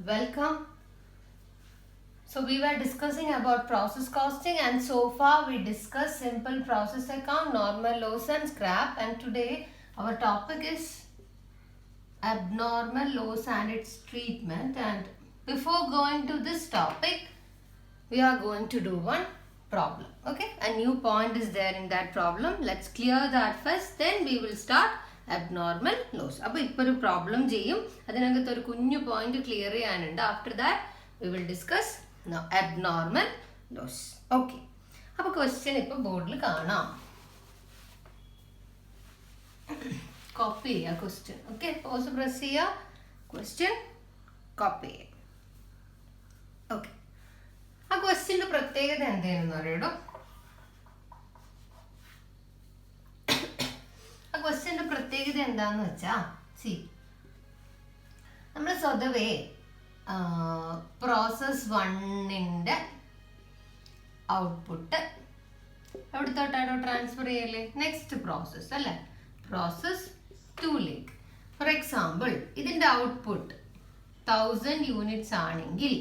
Welcome. So we were discussing about process costing, and so far we discussed simple process account, normal loss and scrap, and today our topic is abnormal loss and its treatment. And before going to this topic, we are going to do one problem. Okay, a new point is there in that problem. Let's clear that first, then we will start abnormal loss. അപ്പോൾ ഇപ്പോൾ ഒരു problem ചെയ്യും, അതിനകത്ത് ഒരു കുഞ്ഞു point clear ചെയ്യാനുണ്ട്. After that we will discuss abnormal loss. Okay, അപ്പോൾ question ഇപ്പോൾ ബോർഡിൽ കാണാം. കോപ്പി ചെയ്യുക ക്വസ്റ്റ്യൻ. ഓക്കെ, പോസ് പ്രസ് ചെയ്യുക, ക്വസ്റ്റ്യൻ കോപ്പി ചെയ്യുക. ഓക്കെ, ആ ക്വസ്റ്റ്യൻ്റെ പ്രത്യേകത എന്താണെന്ന് അറിയടോ? ആ ക്വസ്റ്റ്യൻ്റെ പ്രത്യേകത എന്താണെന്ന് വെച്ചാൽ, നമ്മൾ സ്വതവേ പ്രോസസ് 1ന്റെ ഔട്ട്പുട്ട് എവിടത്തോട്ടാണോ ട്രാൻസ്ഫർ ചെയ്യല്ലേ? നെക്സ്റ്റ് പ്രോസസ് അല്ലേ, പ്രോസസ് 2ലേക്ക്. ഫോർ എക്സാമ്പിൾ, ഇതിൻ്റെ ഔട്ട്പുട്ട് 1000 യൂണിറ്റ്സ് ആണെങ്കിൽ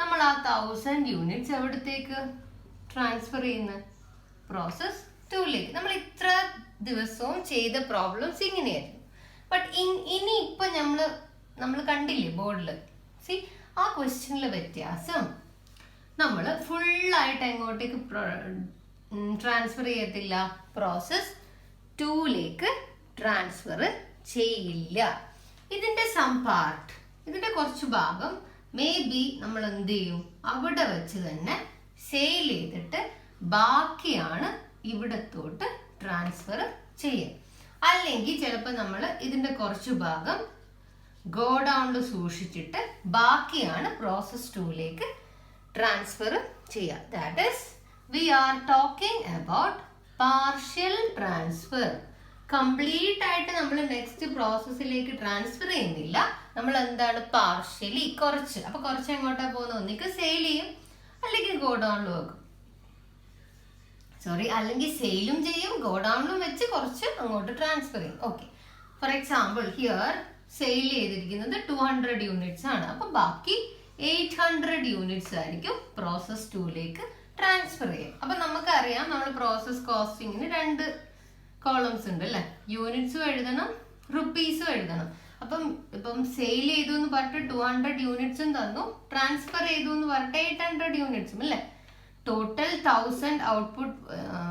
നമ്മൾ ആ 1000 യൂണിറ്റ്സ് എവിടത്തേക്ക് ട്രാൻസ്ഫർ ചെയ്യുന്നത്? പ്രോസസ് 2ലേക്ക്. നമ്മൾ ഇത്ര ദിവസവും ചെയ്ത പ്രോബ്ലംസ് ഇങ്ങനെയായിരുന്നു. ബട്ട് ഇനി ഇപ്പം നമ്മൾ കണ്ടില്ലേ ബോർഡിൽ? ആ ക്വസ്റ്റ്യനിലെ വ്യത്യാസം, നമ്മൾ ഫുള്ളായിട്ട് എങ്ങോട്ടേക്ക് ട്രാൻസ്ഫർ ചെയ്യത്തില്ല, പ്രോസസ് 2ലേക്ക് ട്രാൻസ്ഫർ ചെയ്യില്ല. ഇതിൻ്റെ സം പാർട്ട്, ഇതിൻ്റെ കുറച്ച് ഭാഗം മേ ബി നമ്മൾ എന്ത് ചെയ്യും, അവിടെ വെച്ച് തന്നെ സെയിൽ ചെയ്തിട്ട് ബാക്കിയാണ് ഇവിടത്തോട്ട് ട്രാൻസ്ഫർ ചെയ്യുക. അല്ലെങ്കിൽ ചിലപ്പോൾ നമ്മൾ ഇതിൻ്റെ കുറച്ച് ഭാഗം ഗോഡൗണിൽ സൂക്ഷിച്ചിട്ട് ബാക്കിയാണ് പ്രോസസ് 2ലേക്ക് ട്രാൻസ്ഫർ ചെയ്യുക. That is we are talking about partial transfer. Complete ആയിട്ട് നമ്മൾ നെക്സ്റ്റ് പ്രോസസ്സിലേക്ക് ട്രാൻസ്ഫർ ചെയ്യുന്നില്ല. നമ്മൾ എന്താണ്, പാർഷ്യലി കുറച്ച്. അപ്പൊ കുറച്ച് എങ്ങോട്ടാ പോകുന്നത്? ഒന്നിക്ക് സെയിൽ ചെയ്യും, അല്ലെങ്കിൽ ഗോഡൗണിൽ വെക്കും. അല്ലെങ്കിൽ സെയിലും ചെയ്യും, ഗോഡൗണിലും വെച്ച് കുറച്ച് അങ്ങോട്ട് ട്രാൻസ്ഫർ ചെയ്യും. Okay, for example here sale ചെയ്തിരിക്കുന്നത് 200 യൂണിറ്റ്സ് ആണ്. അപ്പൊ ബാക്കി 800 യൂണിറ്റ്സ് ആയിരിക്കും പ്രോസസ് 2ലേക്ക് ട്രാൻസ്ഫർ ചെയ്യുക. അപ്പൊ നമുക്കറിയാം, നമ്മൾ പ്രോസസ് കോസ്റ്റിങ്ങിന് 2 കോളംസ് ഉണ്ട് അല്ലെ, യൂണിറ്റ്സും എഴുതണം, റുപ്പീസും എഴുതണം. ഇപ്പം സെയിൽ ചെയ്തു എന്ന് പറഞ്ഞിട്ട് 200 യൂണിറ്റ്സും തന്നു, ട്രാൻസ്ഫർ ചെയ്തു എന്ന് പറഞ്ഞിട്ട് 800 യൂണിറ്റ്സും അല്ലെ. Total 1000 output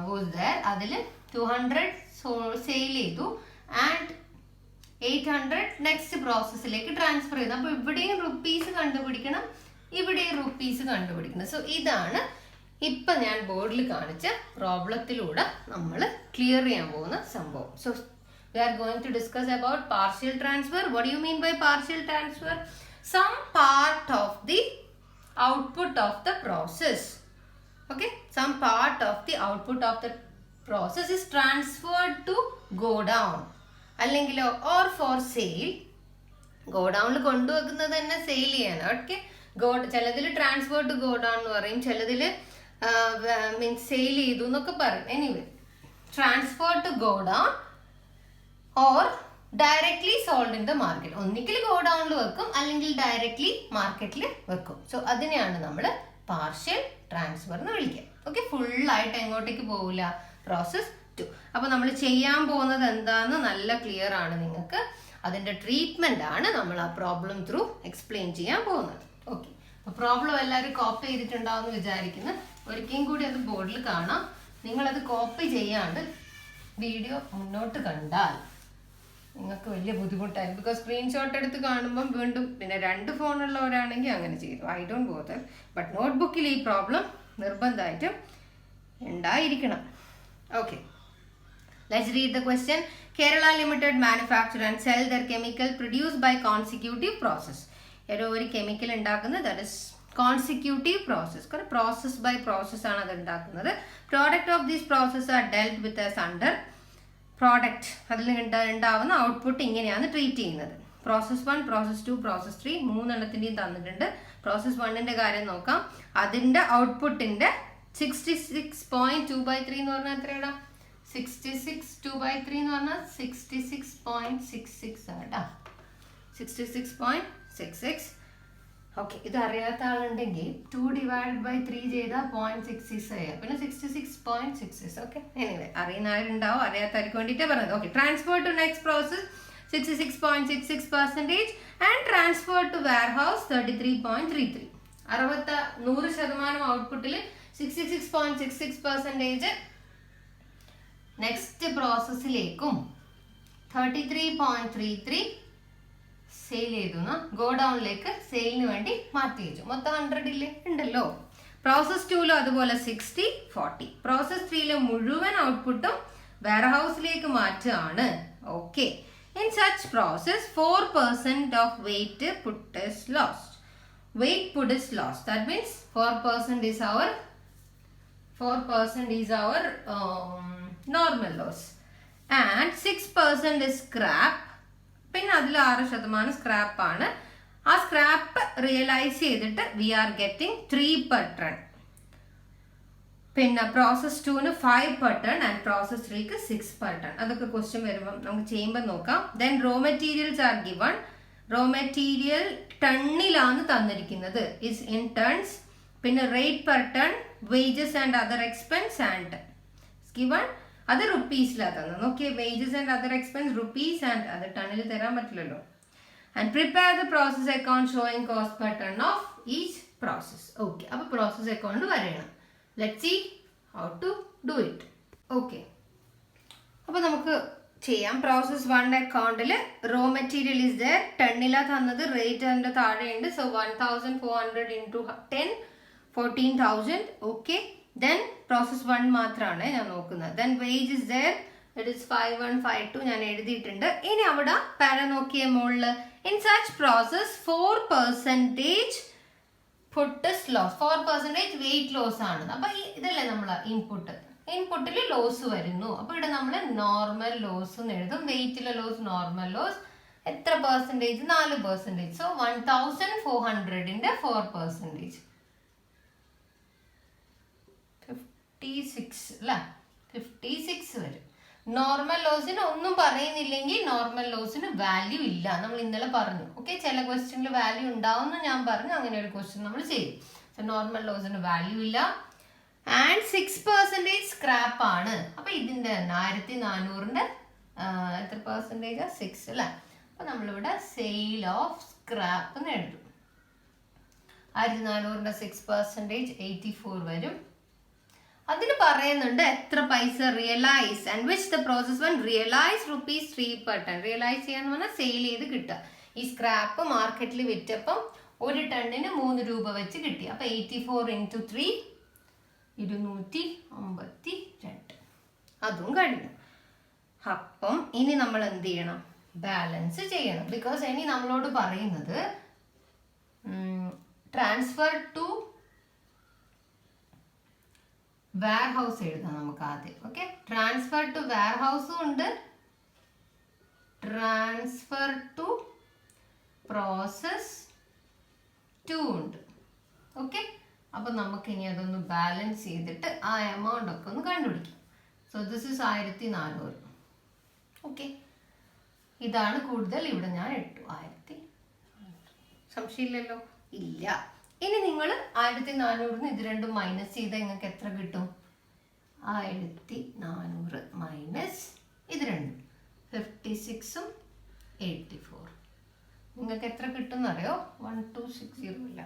was there. അതിൽ 200 സെയിൽ ചെയ്തു ആൻഡ് 800 നെക്സ്റ്റ് പ്രോസസ്സിലേക്ക് ട്രാൻസ്ഫർ ചെയ്തു. അപ്പോൾ ഇവിടെയും റുപ്പീസ് കണ്ടുപിടിക്കണം, ഇവിടെയും റുപ്പീസ് കണ്ടുപിടിക്കണം. സോ ഇതാണ് ഇപ്പം ഞാൻ ബോർഡിൽ കാണിച്ച പ്രോബ്ലത്തിലൂടെ നമ്മൾ ക്ലിയർ ചെയ്യാൻ പോകുന്ന സംഭവം. So we are going to discuss about partial transfer. What do you mean by partial transfer? Some part of the output of the process. Okay, some part of the output of the process is transferred to go down. അല്ലെങ്കിലോ or for sale. ഗോഡൗണിൽ കൊണ്ടുവെക്കുന്നത് തന്നെ sale ചെയ്യാനാണ്. Okay, ചിലതിൽ transfer to godown എന്ന് പറയും, ചിലതിൽ means sale ചെയ്തു എന്നൊക്കെ പറയും. Anyway, transfer to godown or directly sold in the market. ഒന്നിക്കൽ ഗോഡൗണിൽ വെക്കും, അല്ലെങ്കിൽ ഡയറക്ട്ലി മാർക്കറ്റിൽ വെക്കും. സോ അതിനെയാണ് നമ്മൾ പാർഷ്യൽ ട്രാൻസ്ഫർ എന്ന് വിളിക്കുക. ഓക്കെ, ഫുള്ളായിട്ട് എങ്ങോട്ടേക്ക് പോകില്ല, പ്രോസസ് 2. അപ്പൊ നമ്മൾ ചെയ്യാൻ പോകുന്നത് എന്താന്ന് നല്ല ക്ലിയർ ആണ് നിങ്ങൾക്ക്. അതിന്റെ ട്രീറ്റ്മെന്റ് ആണ് നമ്മൾ ആ പ്രോബ്ലം ത്രൂ എക്സ്പ്ലെയിൻ ചെയ്യാൻ പോകുന്നത്. ഓക്കെ, അപ്പൊ പ്രോബ്ലം എല്ലാവരും കോപ്പി ചെയ്തിട്ടുണ്ടാവും എന്ന് വിചാരിക്കുന്നു. ഒരിക്കലും കൂടി അത് ബോർഡിൽ കാണാം. നിങ്ങളത് കോപ്പി ചെയ്യാണ്ട് വീഡിയോ മുന്നോട്ട് കണ്ടാൽ നിങ്ങൾക്ക് വലിയ ബുദ്ധിമുട്ടായിരിക്കും. ബിക്കോസ് സ്ക്രീൻഷോട്ട് എടുത്ത് കാണുമ്പം വീണ്ടും, പിന്നെ 2 ഫോണുള്ളവരാണെങ്കിൽ അങ്ങനെ ചെയ്തു, ഐ ഡോണ്ട് ബോതർ. ബട്ട് നോട്ട്ബുക്കിൽ ഈ പ്രോബ്ലം നിർബന്ധമായിട്ടും ഉണ്ടായിരിക്കണം. Okay, let's read the question. Kerala Limited manufacture and sell their chemical produced by consecutive process. ഒരു കെമിക്കൽ ഉണ്ടാക്കുന്നത്, that is consecutive process. Process by process ആണ് അത് ഉണ്ടാക്കുന്നത്. Product of this process are dealt with as under. Product അതിൽ ഉണ്ടാവുന്ന output ഇങ്ങനെയാണ് treat ചെയ്യുന്നത്. Process 1, process 2, process 3 മൂന്നെണ്ണത്തിൻ്റെയും തന്നിട്ടുണ്ട്. പ്രോസസ് 1ന്റെ കാര്യം നോക്കാം. അതിൻ്റെ ഔട്ട്പുട്ടിന്റെ 66.2/3 എന്ന് പറഞ്ഞാൽ എത്രയാടാ? 66/2/3 എന്ന് പറഞ്ഞാൽ 66.66 ആട്ടാ. 66.66 ഓക്കെ, ഇത് അറിയാത്ത ആളുണ്ടെങ്കിൽ 2/3 ചെയ്താൽ 0.66 പിന്നെ 66.66. ഓക്കെ, എനിവേ അറിയുന്ന ആരുണ്ടാവും, അറിയാത്തവർക്ക് വേണ്ടിയിട്ട് പറഞ്ഞത്. Okay, transfer to next process 66.66% and transfer to warehouse 33.33. 100% ഔട്ട്പുട്ടിൽ 66.66% നെക്സ്റ്റ് പ്രോസസ്സിലേക്കും 33.33 സെയിൽ ചെയ്തു ഗോഡൌണിലേക്ക് സെയിലിന് വേണ്ടി മാറ്റി വെച്ചു. മൊത്തം 100 ഇല്ലേ ഉണ്ടല്ലോ. പ്രോസസ് 2 അതുപോലെ 60-40. പ്രോസസ് 3 മുഴുവൻ ഔട്ട്പുട്ടും വെയർഹൗസിലേക്ക് മാറ്റുകയാണ്. Okay, in such process 4% of weight put is lost. Weight put is lost. That means 4% is our normal loss, and 6% is scrap. പിന്നെ അതിൽ 6% സ്ക്രാപ്പ് ആണ്. ആ സ്ക്രാപ്പ് റിയലൈസ് ചെയ്തിട്ട് we are getting 3 per ton. പിന്നെ process 2 5 per ton and process 3 6 per ton. അതൊക്കെ question വരുമ്പോൾ നമുക്ക് ചെയ്യുമ്പോൾ നോക്കാം. Then raw materials are given. Raw material ടണ്ണിലാണ് തന്നിരിക്കുന്നത്, ഇസ് ഇൻ ടൺസ്. പിന്നെ rate per ton, wages and other expense and given. അത് റുപ്പീസിലാണ് തന്നത്. Okay, wages and other expense rupees and അത് ടണ്ണിൽ തരാൻ പറ്റില്ലല്ലോ. And prepare the process account showing cost per ton of each process. Okay, അപ്പോൾ process account വരയണം. Let's see how to do it. Okay, അപ്പോൾ നമുക്ക് ചെയ്യാം. പ്രോസസ് 1 അക്കൗണ്ടിൽ റോ മെറ്റീരിയൽ ഇസ് ദർ, ടണ്ണിലാണ് തന്നത്, റേറ്റ് അതിൻ്റെ താഴെയുണ്ട്. So 1400 into 10 14,000. Okay, then process 1 മാത്രമാണ് ഞാൻ നോക്കുന്നത്. Then wage is there, it is 5152 ഞാൻ എഴുതിയിട്ടുണ്ട്. ഇനി അവിടെ പാര നോക്കിയ മുകളിൽ in such process 4% put is loss. 4% weight loss ആണ്. അപ്പൊ ഇതല്ലേ നമ്മളെ ഇൻപുട്ടിൽ ലോസ് വരുന്നു. അപ്പൊ ഇവിടെ നമ്മൾ നോർമൽ ലോസ് എന്ന് എഴുതും. വെയിറ്റിലെ ലോസ് നോർമൽ ലോസ് എത്ര പെർസെൻറ്റേജ്? 4%. സോ 1400ന്റെ 4% 56 അല്ല 56 വരും. നോർമൽ ലോസിന് ഒന്നും പറയുന്നില്ലെങ്കിൽ നോർമൽ ലോസിന് വാല്യൂ ഇല്ല, നമ്മൾ ഇന്നലെ പറഞ്ഞു. ഓക്കെ, ചില ക്വസ്റ്റ്യനിൽ വാല്യൂ ഉണ്ടാവുമെന്ന് ഞാൻ പറഞ്ഞു. അങ്ങനെ ഒരു ക്വസ്റ്റ്യൻ നമ്മൾ ചെയ്യും. സോ നോർമൽ ലോസിന് വാല്യൂ ഇല്ല. ആൻഡ് 6% സ്ക്രാപ്പ് ആണ്. അപ്പൊ ഇതിന്റെ 1400ന്റെ എത്ര പെർസെൻറ്റേജ്? 6 അല്ലേ. അപ്പൊ നമ്മളിവിടെ സെയിൽ ഓഫ് സ്ക്രാപ്പ് എന്ന് എഴുതും. 1400ന്റെ 6% 84 വരും. അതിന് പറയുന്നുണ്ട് എത്ര പൈസ realise and which the process 1 realise ₹3 per ton. Realise ചെയ്യാന്ന് പറഞ്ഞാൽ സെയിൽ ചെയ്ത് കിട്ടുക. ഈ സ്ക്രാപ്പ് മാർക്കറ്റിൽ വിറ്റപ്പം 1 ടണ്ണിന് 3 രൂപ വെച്ച് കിട്ടി. അപ്പൊ 84 into 3 252. അതും കഴിഞ്ഞു. അപ്പം ഇനി നമ്മൾ എന്ത് ചെയ്യണം? ബാലൻസ് ചെയ്യണം. ബിക്കോസ് ഇനി നമ്മളോട് പറയുന്നത് ട്രാൻസ്ഫർ ടു വെയർ ഹൗസ് എഴുതാം നമുക്ക് ആദ്യം. ഓക്കെ, ട്രാൻസ്ഫർ ടു വെയർ ഹൗസും ഉണ്ട്, ട്രാൻസ്ഫർ ടു പ്രോസസ് 2 ഉണ്ട്. ഓക്കെ, അപ്പൊ നമുക്ക് ഇനി അതൊന്ന് ബാലൻസ് ചെയ്തിട്ട് ആ എമൗണ്ട് ഒക്കെ ഒന്ന് കണ്ടുപിടിക്കാം. So this is 1400. ഓക്കെ, ഇതാണ് കൂടുതൽ. ഇവിടെ ഞാൻ ഇട്ടു 1000. സംശയമില്ലല്ലോ? ഇല്ല. ഇനി നിങ്ങൾ 1400 ഇത് രണ്ടും മൈനസ് ചെയ്താൽ നിങ്ങൾക്ക് എത്ര കിട്ടും? 1400 മൈനസ് ഇത് രണ്ടും 56ഉം 84. നിങ്ങൾക്ക് എത്ര കിട്ടും എന്നറിയോ? 1260 ഇല്ല,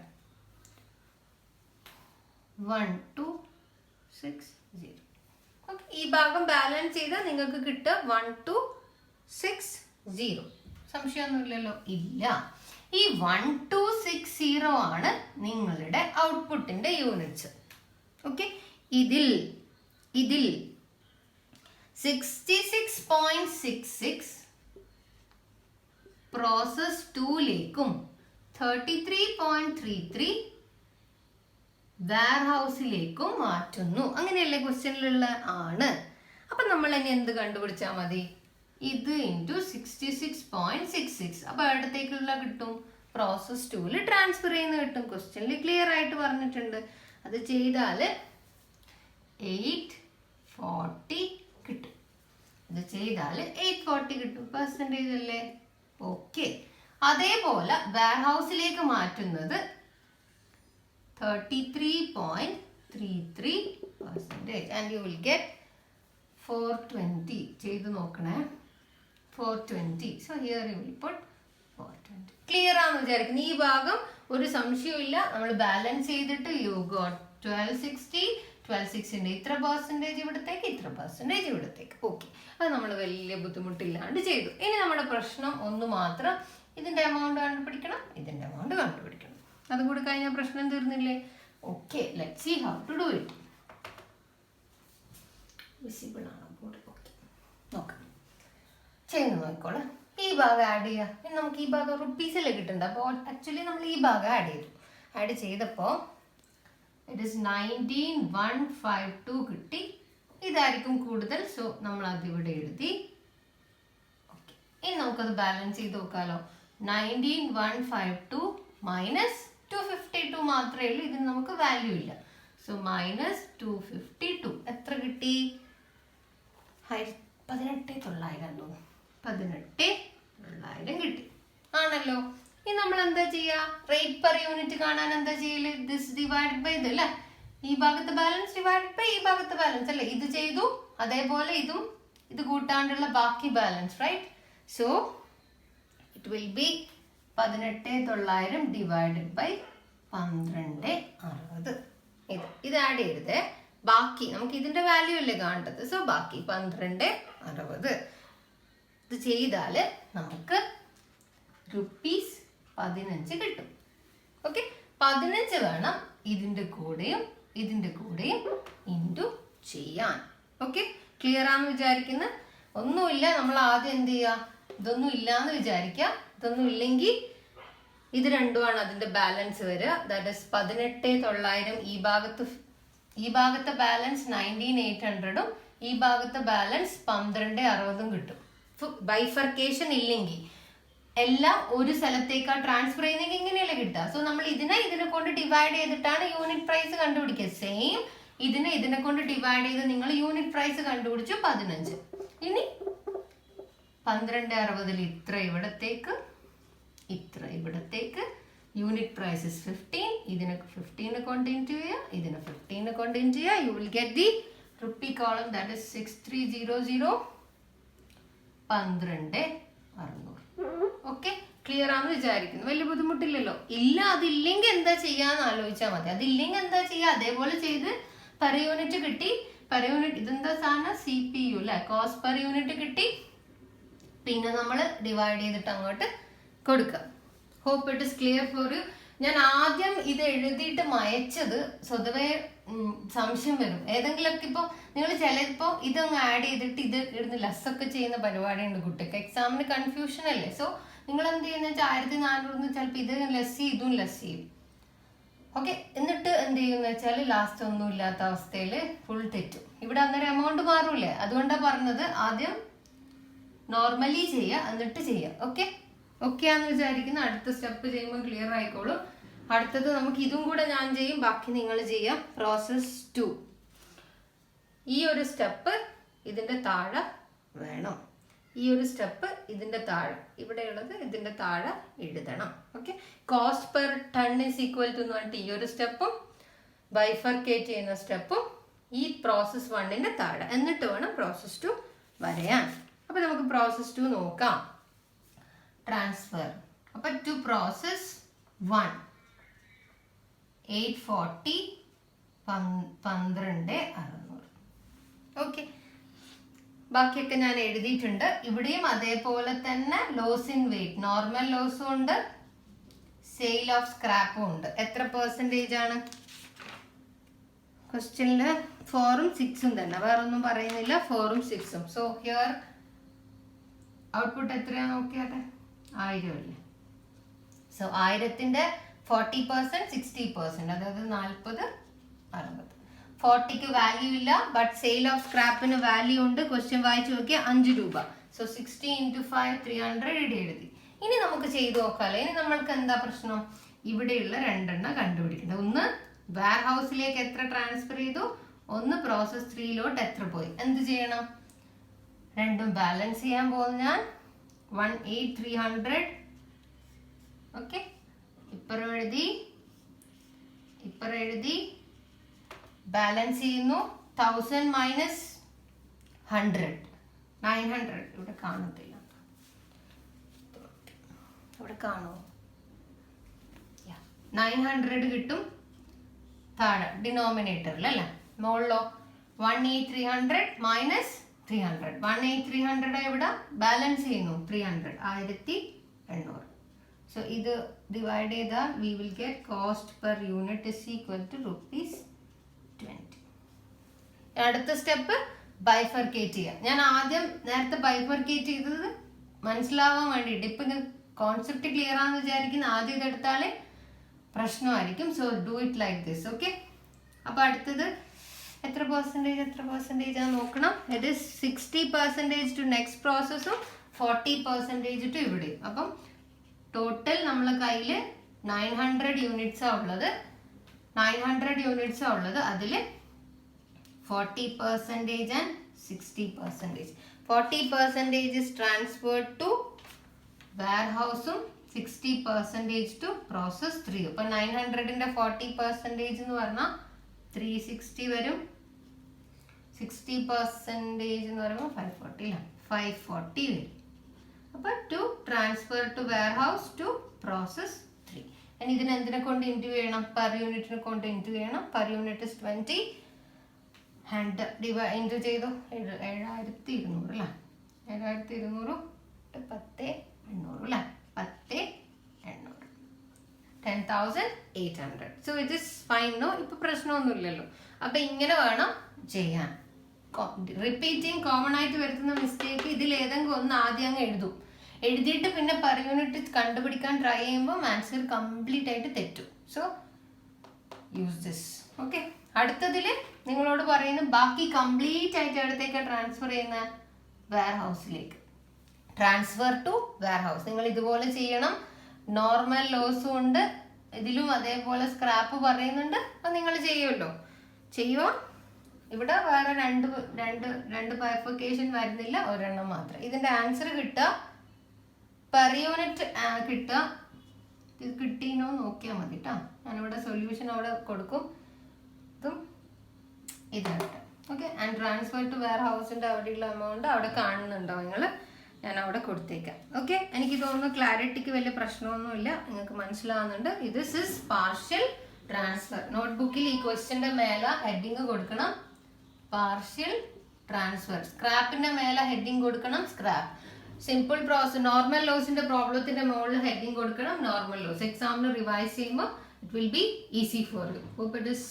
1260. ഓക്കെ, ഈ ഭാഗം ബാലൻസ് ചെയ്താൽ നിങ്ങൾക്ക് കിട്ടുക 1260. സംശയമൊന്നുമില്ലല്ലോ? ഇല്ല. ഈ 1260 ആണ് നിങ്ങളുടെ ഔട്ട്പുട്ടിന്റെ യൂണിറ്റ്സ്. ഓക്കെ, ഇതിൽ 66.66 പ്രോസസ് 2ലേക്കും 33.33 വെയർ ഹൗസിലേക്കും മാറ്റുന്നു. അങ്ങനെയല്ലേ ക്വസ്റ്റ്യനിലുള്ള ആണ്. അപ്പൊ നമ്മൾ ഇനി എന്ത് കണ്ടുപിടിച്ചാൽ മതി? ഇത് ഇൻറ്റു 66.66. അപ്പൊ അടുത്തേക്കുള്ള കിട്ടും പ്രോസസ് 2ൽ ട്രാൻസ്ഫർ ചെയ്യുന്ന കിട്ടും. ക്വസ്റ്റ്യനിൽ ക്ലിയർ ആയിട്ട് പറഞ്ഞിട്ടുണ്ട്. അത് ചെയ്താൽ 840 കിട്ടും. ഇത് ചെയ്താൽ 840 കിട്ടും. പെർസെൻറ്റേജ് അല്ലേ? ഓക്കെ, അതേപോലെ വെയർ ഹൗസിലേക്ക് മാറ്റുന്നത് 33.33%. And you will get 420. ചെയ്ത് നോക്കണേ. 420. So here you will put 420. Clear ആണെന്ന് വിചാരിക്കുന്നു. ഈ ഭാഗം ഒരു സംശയമില്ല. നമ്മൾ ബാലൻസ് ചെയ്തിട്ട് യു ഗോട്ട് 1260. 1260 ഇത്ര പെർസെൻറ്റേജ് ഇവിടത്തേക്ക്, ഇത്ര പെർസെൻറ്റേജ് ഇവിടത്തേക്ക്. ഓക്കെ, അത് നമ്മൾ വലിയ ബുദ്ധിമുട്ടില്ലാണ്ട് ചെയ്തു. ഇനി നമ്മുടെ പ്രശ്നം ഒന്ന് മാത്രം, ഇതിന്റെ എമൗണ്ട് കണ്ടുപിടിക്കണം, ഇതിന്റെ എമൗണ്ട് കണ്ടുപിടിക്കണം. അതുകൂടി കഴിഞ്ഞാൽ പ്രശ്നം തീർന്നില്ലേ? Okay, let's see how to do it. Visible ആണോ ബോർഡ്? ഓക്കെ, നോക്കാം, ചെയ്ത് നോക്കിക്കോളെ. ഈ ഭാഗം ആഡ് ചെയ്യുക. ഇനി നമുക്ക് ഈ ഭാഗം റുപ്പീസിൽ കിട്ടുന്നുണ്ട്. അപ്പോൾ ആക്ച്വലി നമ്മൾ ഈ ഭാഗം ആഡ് ചെയ്തു. ആഡ് ചെയ്തപ്പോൾ ഇറ്റ് ഇസ് 19,152 കിട്ടി. ഇതായിരിക്കും കൂടുതൽ. സോ നമ്മൾ അതിവിടെ എഴുതി. ഓക്കെ, ഇനി നമുക്കത് ബാലൻസ് ചെയ്ത് നോക്കാമല്ലോ. 19,152 മൈനസ് 252 മാത്രമേ ഉള്ളൂ. ഇതിന് നമുക്ക് വാല്യൂ ഇല്ല. സോ മൈനസ് 252 എത്ര കിട്ടി? 18,900 തോന്നുന്നു. 18,900 കിട്ടി ആണല്ലോ. ഇനി നമ്മൾ എന്താ ചെയ്യുക? റേറ്റ് പെർ യൂണിറ്റ് കാണാൻ എന്താ ചെയ്യല്? ദിസ് ഡിവൈഡ് ബൈ ഇത് അല്ലേ? ഈ ഭാഗത്തെ ബാലൻസ് ഡിവൈഡ് ബൈ ഈ ഭാഗത്തെ ബാലൻസ് അല്ലേ? ഇത് ചെയ്തു, അതേപോലെ ഇതും ഇത് കൂട്ടാണ്ടുള്ള ബാക്കി balance, right? So it will be 18,900 divided by 1260. ഇത് ആഡ് ചെയ്തത് ബാക്കി നമുക്ക് ഇതിന്റെ വാല്യൂ അല്ലേ കാണേണ്ടത്. സോ ബാക്കി 1260. ഇത് ചെയ്താൽ നമുക്ക് റുപ്പീസ് 15 കിട്ടും. ഓക്കെ, 15 വേണം ഇതിന്റെ കൂടെയും ഇൻറ്റു ചെയ്യാൻ. ഓക്കെ, ക്ലിയർ ആണെന്ന് വിചാരിക്കുന്നു. ഒന്നുമില്ല, നമ്മൾ ആദ്യം എന്ത് ചെയ്യുക? ഇതൊന്നും ഇല്ലാന്ന് വിചാരിക്കുക. ഇതൊന്നും ഇല്ലെങ്കിൽ ഇത് രണ്ടുമാണ് അതിന്റെ ബാലൻസ് വരിക. That is 18,900. ഈ ഭാഗത്തെ ബാലൻസ് 19,800ഉം ഈ ഭാഗത്തെ ബാലൻസ് 12,60 കിട്ടും. ബൈഫർക്കേഷൻ ഇല്ലെങ്കിൽ എല്ലാം ഒരു സ്ഥലത്തേക്കാ ട്രാൻസ്ഫർ ചെയ്യുന്നെങ്കിൽ ഇങ്ങനെയല്ലേ കിട്ടുക. സോ നമ്മൾ ഇതിനെ കൊണ്ട് ഡിവൈഡ് ചെയ്തിട്ടാണ് യൂണിറ്റ് പ്രൈസ് കണ്ടുപിടിക്കുക. സെയിം ഇതിനെ കൊണ്ട് ഡിവൈഡ് ചെയ്ത് നിങ്ങൾ യൂണിറ്റ് പ്രൈസ് കണ്ടുപിടിച്ചു 15. ഇനി 1260 ഇത്ര ഇവിടത്തേക്ക്, ഇത്ര ഇവിടത്തേക്ക്. Unit price is 15. ഇതിന് 15 കോണ്ടിന്യൂ ചെയ്യുക, ഇതിന് 15 കോണ്ടിന്യൂ ചെയ്യുക. You will get the rupee column, that is 6300. 12,600. Okay, clear ആണെന്ന് വിചാരിക്കുന്നു. വലിയ ബുദ്ധിമുട്ടില്ലല്ലോ. ഇല്ല, അതില്ലെങ്കിൽ എന്താ ചെയ്യാന്ന് ആലോചിച്ചാൽ മതി. അതില്ലെങ്കിൽ എന്താ ചെയ്യുക? അതേപോലെ ചെയ്ത് പെർ യൂണിറ്റ് കിട്ടി. പെർ യൂണിറ്റ് ഇതെന്താ സാധനം? CPU അല്ലെ? കോസ്റ്റ് പെർ യൂണിറ്റ് കിട്ടി. പിന്നെ നമ്മൾ ഡിവൈഡ് ചെയ്തിട്ട് അങ്ങോട്ട് കൊടുക്കുക. Hope it is clear for you. ഞാൻ ആദ്യം ഇത് എഴുതിയിട്ട് മയച്ചത് സ്വതവേ സംശയം വരും. ഏതെങ്കിലുമൊക്കെ ഇപ്പോൾ നിങ്ങൾ ചിലപ്പോൾ ഇതൊന്ന് ആഡ് ചെയ്തിട്ട് ഇത് ഇടുന്ന് ലെസ്സൊക്കെ ചെയ്യുന്ന പരിപാടിയുണ്ട് കുട്ടിക്ക്. എക്സാമിന് കൺഫ്യൂഷൻ അല്ലേ? സോ നിങ്ങൾ എന്ത് ചെയ്യുന്ന വെച്ചാൽ 1400 ചിലപ്പോൾ ഇത് ലെസ് ചെയ്യും, ഇതും ലെസ് ചെയ്യും. ഓക്കെ, എന്നിട്ട് എന്ത് ചെയ്യുന്ന വെച്ചാൽ ലാസ്റ്റ് ഒന്നും ഇല്ലാത്ത അവസ്ഥയിൽ ഫുൾ തെറ്റും. ഇവിടെ അന്നേരം എമൗണ്ട് മാറൂലേ? അതുകൊണ്ടാണ് പറഞ്ഞത് ആദ്യം നോർമലി ചെയ്യുക, എന്നിട്ട് ചെയ്യുക. ഓക്കെ ആണെന്ന് വിചാരിക്കുന്നു. അടുത്ത സ്റ്റെപ്പ് ചെയ്യുമ്പോൾ ക്ലിയർ ആയിക്കോളും. അടുത്തത് നമുക്ക് ഇതും കൂടെ ഞാൻ ചെയ്യും, ബാക്കി നിങ്ങൾ ചെയ്യാം. പ്രോസസ് 2. ഈ ഒരു സ്റ്റെപ്പ് ഇതിന്റെ താഴെ വേണം. ഈ ഒരു സ്റ്റെപ്പ് ഇതിന്റെ താഴെ, ഇവിടെയുള്ളത് ഇതിന്റെ താഴെ എഴുതണം. Okay, cost per ton is equal to എന്ന് പറഞ്ഞിട്ട് ഈ ഒരു സ്റ്റെപ്പും ബൈഫർക്കേറ്റ് ചെയ്യുന്ന സ്റ്റെപ്പും ഈ പ്രോസസ് 1ന്റെ താഴെ, എന്നിട്ട് വേണം പ്രോസസ് 2 വരയാൻ. അപ്പൊ നമുക്ക് പ്രോസസ് 2 നോക്കാം. ട്രാൻസ്ഫർ. അപ്പൊ ടു പ്രോസസ് 1 840 12,600. ഓക്കെ, ബാക്കിയൊക്കെ ഞാൻ എഴുതിയിട്ടുണ്ട്. ഇവിടെയും അതേപോലെ തന്നെ ലോസ് ഇൻ വെയിറ്റ്, നോർമൽ ലോസും ഉണ്ട്, സെയിൽ ഓഫ് സ്ക്രാപ്പും ഉണ്ട്. എത്ര പെർസെൻറ്റേജ് ആണ് ക്വസ്റ്റ്യനില്? 4ഉം 6ഉം തന്നെ, വേറൊന്നും പറയുന്നില്ല. 4ഉം 6ഉം. സോ ഹിയർ ഔട്ട്പുട്ട് എത്രയാ നോക്കിയാട്ടെ? 1000 അല്ലേ? സോ 1000ന്റെ 40%, 60%, അതായത് 40, 60. 40ക്ക് വാല്യൂ ഇല്ല, ബട്ട് സെയിൽ ഓഫ് സ്ക്രാപ്പിന് വാല്യൂ ഉണ്ട്. ക്വസ്റ്റ്യൻ വായിച്ചു നോക്കിയാൽ 5 രൂപ. സോ 60 × 5 300 ഇവിടെ എഴുതി. ഇനി നമുക്ക് ചെയ്തു നോക്കാമല്ലോ. ഇനി നമ്മൾക്ക് എന്താ പ്രശ്നം? ഇവിടെയുള്ള 2 എണ്ണം കണ്ടുപിടിക്കണം. ഒന്ന് വെയർ ഹൗസിലേക്ക് എത്ര ട്രാൻസ്ഫർ ചെയ്തു, ഒന്ന് പ്രോസസ് 3ലോട്ട് എത്ര പോയി. എന്ത് ചെയ്യണം? രണ്ടും ബാലൻസ് ചെയ്യാൻ പോകുന്ന ഞാൻ 18,300. ഓക്കെ, ഇപ്പുറം എഴുതി, ഇപ്പുറം പേപ്പർ എഴുതി, ബാലൻസ് ചെയ്യുന്നു. 1000 മൈനസ് 100, 900. ഇവിടെ കാണത്തില്ല, ഇവിടെ കാണുമോ? 900 കിട്ടും താഴെ ഡിനോമിനേറ്ററിൽ അല്ലേ. മുകളിലോ 18300 മൈനസ് 300. 18300 ഇവിടെ ബാലൻസ് ചെയ്യുന്നു 300, 1800. സോ ഇത് ഡിവൈഡ് ചെയ്താൽ we will get cost per unit is equal to ₹20. അടുത്ത സ്റ്റെപ്പ് ബൈഫർക്കേറ്റ് ചെയ്യാം. ഞാൻ ആദ്യം നേരത്തെ ബൈഫർക്കേറ്റ് ചെയ്തത് മനസ്സിലാവാൻ വേണ്ടിയിട്ട്. ഇപ്പം ഇത് കോൺസെപ്റ്റ് ക്ലിയർ ആണെന്ന് വിചാരിക്കുന്ന ആദ്യം ഇതെടുത്താലേ പ്രശ്നമായിരിക്കും. So do it like this. Okay, അപ്പോൾ അടുത്തത് എത്ര പെർസെൻറ്റേജ് ആണ് നോക്കണം. ഇറ്റ് ഈസ് 60% ടു നെക്സ്റ്റ് പ്രോസസ്സും 40% ടു ഇവിടെ. അപ്പം ടോട്ടൽ നമ്മളെ കയ്യിൽ 900 യൂണിറ്റ്സാണ് ഉള്ളത്. 900 യൂണിറ്റ്സാണ് ഉള്ളത്. അതിൽ 40% and 60%. 40% is transferred to warehouse-ഉം 60% to process 3. അപ്പോൾ 900-ന്റെ 40% എന്ന് പറഞ്ഞാൽ 360 വരും. 60% എന്ന് പറയുമ്പോൾ 540 അല്ല, 540 വരും. അപ്പോൾ to transfer to warehouse to process 3. ഇനി ഇതിനെ എന്തിനെ കൊണ്ട് ഇൻറ്റു ചെയ്യണം? പെർ യൂണിറ്റിനെ കൊണ്ട് ഇൻറ്റു ചെയ്യണം. Per unit is 20. ഇൻറ്റു ചെയ്തു 7200 അല്ലേ. 7200 10,800 അല്ലേ. 10,800, 10,800. So it is fine. No, ഇപ്പൊ പ്രശ്നമൊന്നുമില്ലല്ലോ. അപ്പൊ ഇങ്ങനെ വേണം ചെയ്യാൻ. റിപ്പീറ്റിംഗ് കോമൺ ആയിട്ട് വരുത്തുന്ന മിസ്റ്റേക്ക് ഇതിൽ ഏതെങ്കിലും ഒന്ന് ആദ്യം അങ്ങ് എഴുതും. എഴുതിയിട്ട് പിന്നെ പെർ യൂണിറ്റ് കണ്ടുപിടിക്കാൻ ട്രൈ ചെയ്യുമ്പോൾ ആൻസർ കംപ്ലീറ്റ് ആയിട്ട് തെറ്റും. So use this. ഓക്കെ, അടുത്തതിൽ നിങ്ങളോട് പറയുന്ന ബാക്കി കംപ്ലീറ്റ് ആയിട്ട് എവിടത്തേക്ക് ട്രാൻസ്ഫർ ചെയ്യുന്ന വെയർ ഹൗസിലേക്ക്. ട്രാൻസ്ഫർ ടു വെയർ ഹൗസ് നിങ്ങൾ ഇതുപോലെ ചെയ്യണം. നോർമൽ ലോസും ഉണ്ട് ഇതിലും, അതേപോലെ സ്ക്രാപ്പ് പറയുന്നുണ്ട്. അത് നിങ്ങൾ ചെയ്യുമല്ലോ. ചെയ്യുമോ? ഇവിടെ വേറെ രണ്ട് ബൈഫർക്കേഷൻ വരുന്നില്ല, ഒരെണ്ണം മാത്രം. ഇതിന്റെ ആൻസർ കിട്ടുക പെർ യൂണിറ്റ് കിട്ടുക. ഇത് കിട്ടീനോ നോക്കിയാൽ മതി കേട്ടോ. ഞാനിവിടെ സൊല്യൂഷൻ അവിടെ കൊടുക്കും. ഇതും ഇതാണ്. ഓക്കെ, ആൻഡ് ട്രാൻസ്ഫർ ടു വെയർ ഹൗസിന്റെ അവിടെയുള്ള എമൗണ്ട് അവിടെ കാണുന്നുണ്ടോ നിങ്ങൾ? ഞാൻ അവിടെ കൊടുത്തേക്കാം. ഓക്കെ, എനിക്ക് തോന്നുന്നു ക്ലാരിറ്റിക്ക് വലിയ പ്രശ്നമൊന്നുമില്ല, നിങ്ങൾക്ക് മനസ്സിലാവുന്നുണ്ട്. This is partial transfer. നോട്ട്ബുക്കിൽ ഈ ക്വസ്റ്റ്യന്റെ മേലെ ഹെഡിങ് കൊടുക്കണം പാർഷ്യൽ ട്രാൻസ്ഫർ. സ്ക്രാപ്പിന്റെ മേലെ ഹെഡിങ് കൊടുക്കണം സ്ക്രാപ്പ്. സിമ്പിൾ പ്രോസസ് നോർമൽ ലോസിന്റെ പ്രോബ്ലത്തിന്റെ മുകളിൽ ഹെഡിങ് കൊടുക്കണം നോർമൽ ലോസ്. എക്സാമിന് റിവൈസ് ചെയ്യുമ്പോൾ it will be easy for you. Hope it is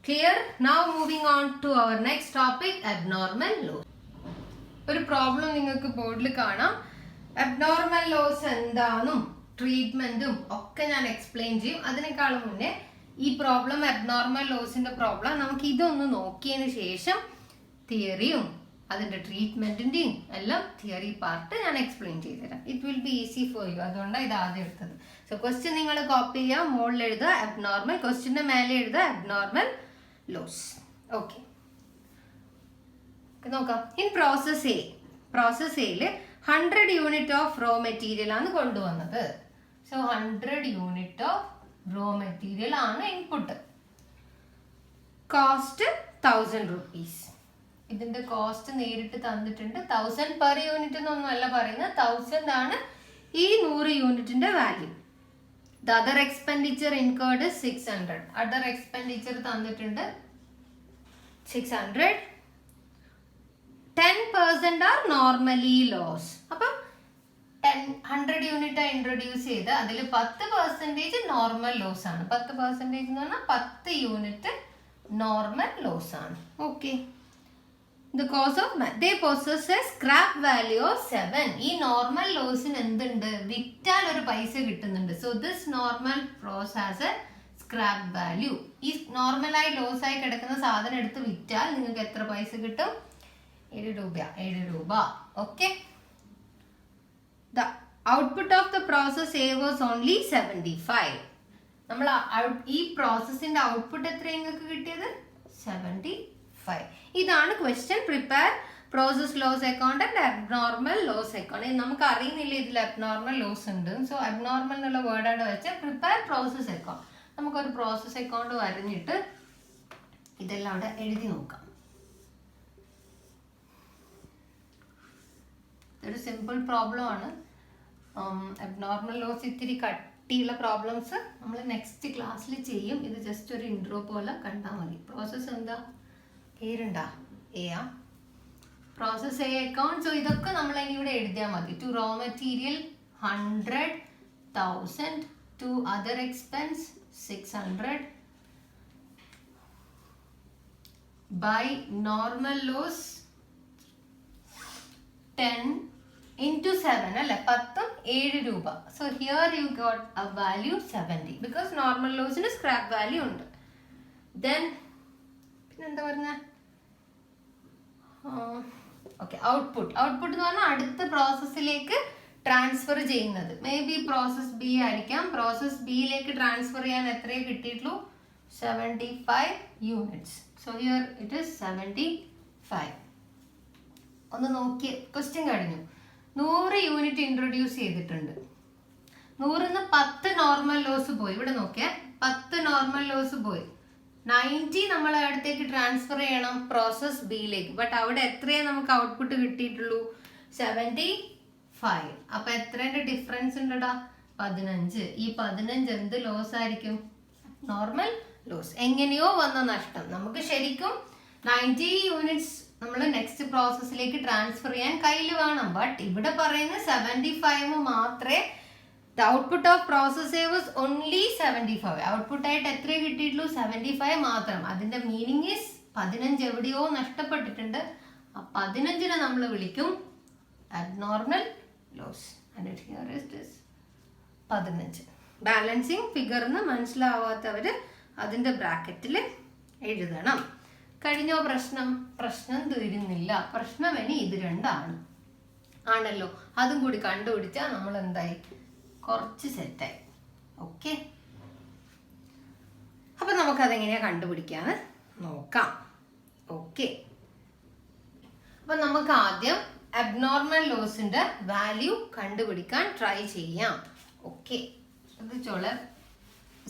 clear. Now moving on to our next topic, abnormal loss. ഒരു പ്രോബ്ലം നിങ്ങൾക്ക് ബോർഡിൽ കാണാം. അബ്നോർമൽ ലോസ് എന്താണെന്നും ട്രീറ്റ്മെന്റും ഒക്കെ ഞാൻ എക്സ്പ്ലെയിൻ ചെയ്യും. അതിനേക്കാളും മുന്നേ ഈ പ്രോബ്ലം അബ്നോർമൽ ലോസിന്റെ പ്രോബ്ലം നമുക്ക് ഇതൊന്ന് നോക്കിയതിന് ശേഷം തിയറിയും അതിന്റെ ട്രീറ്റ്മെന്റിന്റെയും എല്ലാം തിയറി പാർട്ട് ഞാൻ എക്സ്പ്ലെയിൻ ചെയ്തുതരാം. It will be easy for U. അതുകൊണ്ടാണ് ഇത് ആദ്യം എടുത്തത്. സോ ക്വസ്റ്റ്യൻ നിങ്ങൾ കോപ്പി ചെയ്യുക, മുകളിൽ എഴുതുക അബ്നോർമൽ, ക്വസ്റ്റ്യന്റെ മേലെ എഴുതുക അബ്നോർമൽ ലോസ്. ഓക്കെ, നോക്കാം. ഇൻ പ്രോസസ് എയിൽ 100 യൂണിറ്റ് ഓഫ് റോ മെറ്റീരിയൽ ആണ് കൊണ്ടുവന്നത്. So 100 unit of raw material ആണ് ഇൻപുട്ട്. Cost 1000 rupees. ഇതിന്റെ കോസ്റ്റ് നേരിട്ട് തന്നിട്ടുണ്ട്. 1000 പെർ യൂണിറ്റ് എന്നൊന്നും അല്ല പറയുന്നത്, 1000 ആണ് ഈ 100 യൂണിറ്റിന്റെ value. The other expenditure incurred 600. Other expenditure തന്നിട്ടുണ്ട് 600. 10% ആർ നോർമലി ലോസ്. അപ്പം 100 യൂണിറ്റ് ഇൻട്രൊഡ്യൂസ് ചെയ്ത് അതിൽ 10% നോർമൽ ലോസ് ആണ്. 10% എന്ന് പറഞ്ഞാൽ 10 യൂണിറ്റ് നോർമൽ ലോസ് ആണ്. Okay, the cause of they possess a scrap value of 7. ഈ നോർമൽ ലോസിന് എന്തുണ്ട്? വിറ്റാൽ ഒരു പൈസ കിട്ടുന്നുണ്ട്. So this normal loss has a scrap value. ഈ നോർമലായി ലോസ് ആയി കിടക്കുന്ന സാധനം എടുത്ത് വിറ്റാൽ നിങ്ങൾക്ക് എത്ര പൈസ കിട്ടും? 7 രൂപ. Okay, the output of the process A was only 75. നമ്മൾ ഈ പ്രോസസ്സിന്റെ ഔട്ട്പുട്ട് എത്ര നിങ്ങൾക്ക് കിട്ടിയത്? 75. ഇതാണ് question. Prepare process loss account and abnormal loss account. നമുക്ക് അറിയുന്നില്ല ഇതിൽ അബ്നോർമൽ ലോസ് ഉണ്ട്. സോ അബ്നോർമൽ എന്നുള്ള വേർഡ് അവിടെ വെച്ച് പ്രിപ്പയർ പ്രോസസ് അക്കൗണ്ട്. നമുക്കൊരു പ്രോസസ് അക്കൗണ്ട് വരഞ്ഞിട്ട് ഇതെല്ലാം അവിടെ എഴുതി നോക്കാം. ഇതൊരു സിമ്പിൾ പ്രോബ്ലം ആണ്. അബ്നോർമൽ ലോസ് ഇത്തിരി കട്ടിയുള്ള പ്രോബ്ലംസ് നമ്മൾ നെക്സ്റ്റ് ക്ലാസ്സിൽ ചെയ്യും. ഇത് ജസ്റ്റ് ഒരു ഇൻട്രോ പോലെ കണ്ടാൽ മതി. പ്രോസസ്സ് എന്താ പേരുണ്ടാ? എയാ പ്രോസസ് എ അക്കൗണ്ട്. സോ ഇതൊക്കെ നമ്മൾ ഇനി ഇവിടെ എഴുതിയാൽ മതി. To raw material 100,000, to other expense 600, by normal loss 10 into 7 അല്ലെ 7 രൂപ. So here you got a value 70 because normal ലോസിന് സ്ക്രാപ്പ് വാല്യൂ ഉണ്ട്. ദെൻ പിന്നെന്താ പറഞ്ഞ ഓക്കെ ഔട്ട്പുട്ട് എന്ന് പറഞ്ഞാൽ അടുത്ത പ്രോസസ്സിലേക്ക് ട്രാൻസ്ഫർ ചെയ്യുന്നത്. മേ ബി പ്രോസസ് ബി ആയിരിക്കാം. പ്രോസസ് ബിയിലേക്ക് ട്രാൻസ്ഫർ ചെയ്യാൻ എത്രയേ കിട്ടിയിട്ടുള്ളൂ? 75 units. So here it is 75. ഒന്ന് നോക്കിയ ക്വസ്റ്റ്യൻ കഴിഞ്ഞു. 100 യൂണിറ്റ് ഇൻട്രൊഡ്യൂസ് ചെയ്തിട്ടുണ്ട്. 100ന്ന് 10 നോർമൽ ലോസ് പോയി. ഇവിടെ നോക്കിയാൽ 10 നോർമൽ ലോസ് പോയി. 90 നമ്മൾ അടുത്തേക്ക് ട്രാൻസ്ഫർ ചെയ്യണം പ്രോസസ് ബിയിലേക്ക്. ബട്ട് അവിടെ എത്രയേ നമുക്ക് ഔട്ട്പുട്ട് കിട്ടിയിട്ടുള്ളൂ? 75. അപ്പൊ എത്രേന്റെ ഡിഫറൻസ് ഉണ്ടടാ? 15. ഈ 15 എന്ത് ലോസ് ആയിരിക്കും? Normal loss. എങ്ങനെയോ വന്ന നഷ്ടം. നമുക്ക് ശരിക്കും 90 യൂണിറ്റ്സ് നമ്മൾ നെക്സ്റ്റ് പ്രോസസ്സിലേക്ക് ട്രാൻസ്ഫർ ചെയ്യാൻ കയ്യിൽ വേണം. ബട്ട് ഇവിടെ പറയുന്ന 75 മാത്രമേ. The output of process A was only 75. Output ആയിട്ട് എത്ര കിട്ടിയിട്ടുള്ളൂ? 75 മാത്രം. അതിന്റെ മീനിങ് ഈസ് 15 എവിടെയോ നഷ്ടപ്പെട്ടിട്ടുണ്ട്. ആ 15നെ നമ്മൾ വിളിക്കും abnormal loss. And it here is this 15. Balancing ഫിഗറിന് മനസ്സിലാവാത്തവര് അതിന്റെ ബ്രാക്കറ്റിൽ എഴുതണം. കഴിഞ്ഞോ പ്രശ്നം? പ്രശ്നം തീരുന്നില്ല. പ്രശ്നം ഇനി ഇത് രണ്ടാണ് ആണല്ലോ. അതും കൂടി കണ്ടുപിടിച്ചാൽ നമ്മൾ എന്തായി? കുറച്ച് സെറ്റായി. ഓക്കെ, അപ്പൊ നമുക്കതെങ്ങനെയാ കണ്ടുപിടിക്കാന്ന് നോക്കാം. ഓക്കെ, അപ്പൊ നമുക്ക് ആദ്യം അബ്നോർമൽ ലോസിന്റെ വാല്യൂ കണ്ടുപിടിക്കാൻ ട്രൈ ചെയ്യാം. ഓക്കെ, ശ്രദ്ധിച്ചോളെ,